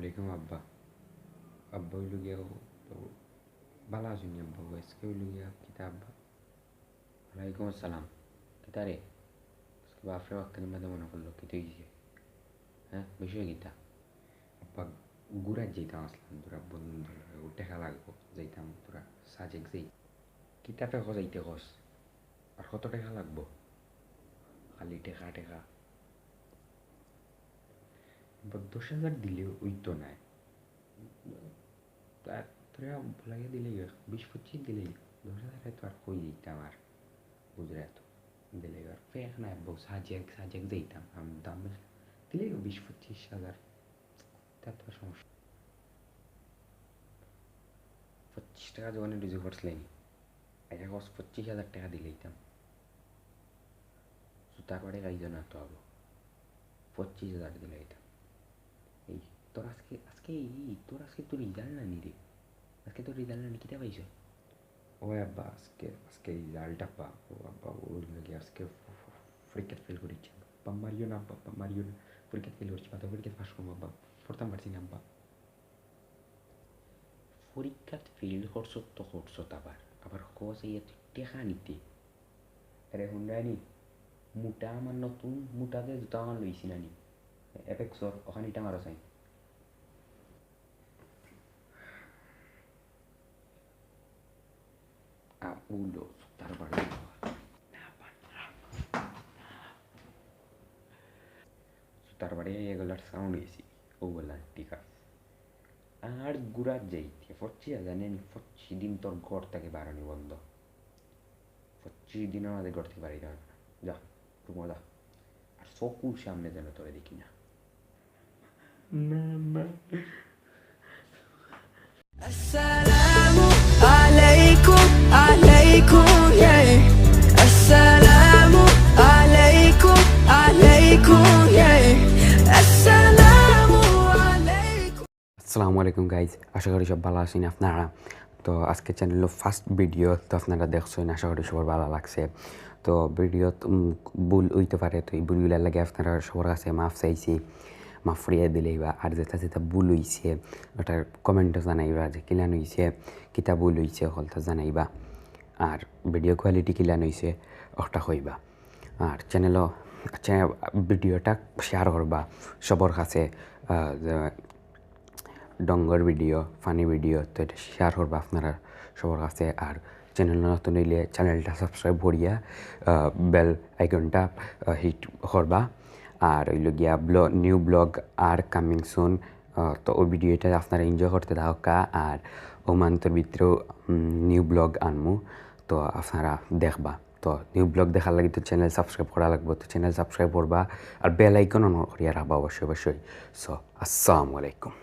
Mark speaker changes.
Speaker 1: আলাইকুম আব্বা। আব্বা হইল গিয়া তো ভালো আছেন আব্বা? আজকে হইল গিয়া কিতা আব্বা? ওয়ালাইকুম আসসালাম। কিতা রে আজকে বাপরে বাক্কানি মাঝে মনে করলো কিতা হয়েছে? হ্যাঁ বিষয় কিতা? আব্বা ঘুরার যাইতাম আসলাম তোরা বন্ধু টেকা লাগবো যাইতাম তোরা সাজেক যাই কিতা টেকা যাইতে কস আর কত টাকা লাগবো? খালি টেকা টেকা 10,000 দিলে ওই তো নাই তোরা লাগিয়ে দিলে 20-25 দিলে 10,000 তো আর কই দিতাম আর বুঝলে তো দিলে আর ফেক নাই বউ সাজেক সাজেক দিতাম আমি দাম দিলে 20-25,000 তা তো সমস্যা 25 টাকা যখন রিজু করছিলেন এটা কস 25,000 টাকা দিলে দিতাম তারপরে গাইজ না তো আবো 25,000 দিলে দিতাম এই তোর আজকে তোর রিজাল্ট না নি রে আজকে তোর রিজাল্ট না নি কিতা পাইছ? ও আব্বা আজকে রিজাল্টটা পা ও আব্বা ওর লাগে আজকে পরীক্ষা ফেল করেছি আব্বা মারিও না আব্বা মারিও না পরীক্ষা ফেল করেছি তো পরীক্ষা পাস করবো আব্বা পড়তাম পারছি না আব্বা। পরীক্ষা ফেল করছো তো করছো আবার কস এই টেকা নিতে আরে হুন্ডানি মোটা আমার নতুন মোটাতে জুতা আমার লইছি না নি এপেক্সর ওখানে এটা মারো চাই উলো তারপরে তারপরে এগুলার সাউন্ড হয়েছি ওগুলা ঠিক আছে আর গুড়ার যাইতে 25,000 নেন 25 দিন তোর ঘর থেকে বাড়ানি বন্ধ 25 দিনের আমাদের ঘর থেকে বাড়ি যাবে না যা একটু মজা আর চকুর সামনে যেন তোরে দেখি না
Speaker 2: আসসালামু আলাইকুম আলাইকুম ইয়া আসসালামু আলাইকুম আলাইকুম ইয়া আসসালামু আলাইকুম।
Speaker 1: আসসালামু আলাইকুম গাইজ, আশা করি সব ভালো আছেন আপনারা। তো আজকে চ্যানেলের ফার্স্ট ভিডিও তো আপনারা দেখছেন, আশা করি সবার ভালো লাগছে। তো ভিডিও ভুল হইতে পারে, তো এই ভুলগুলোর লাগে আপনারা সবার কাছে মাফ চাইছি, মাফ ফরিয়ে দিলেইবা। আর যেটা ভুল হয়েছে ওটার কমেন্টও জানাইবা যে কিলান হয়েছে, কিতা ভুল হয়েছে হলতা জানাইবা। আর ভিডিও কোয়ালিটি কিলান হয়েছে ওটা কইবা। আর ভিডিওটা শেয়ার করবা সবার কাছে, ডঙ্গর ভিডিও ফানি ভিডিও তো এটা শেয়ার করবা আপনারা সবার কাছে। আর চ্যানেল নতুন হইলে চ্যানেলটা সাবস্ক্রাইব করিয়া বেল আইকনটা হিট করবা। আর হইল গিয়া new blog are coming soon, তো ওই ভিডিওটা আপনারা এনজয় করতে থাকা। আর ও মান্থের ভিতরেও নিউ ব্লগ আনমু, তো আপনারা দেখবা। তো নিউ ব্লগ দেখার লাগে তো চ্যানেল সাবস্ক্রাইব করা লাগবে, তো চ্যানেল সাবস্ক্রাইব করবা আর বেল আইকন অন করিয়া রাখবা অবশ্যই। সো আসসালামু আলাইকুম।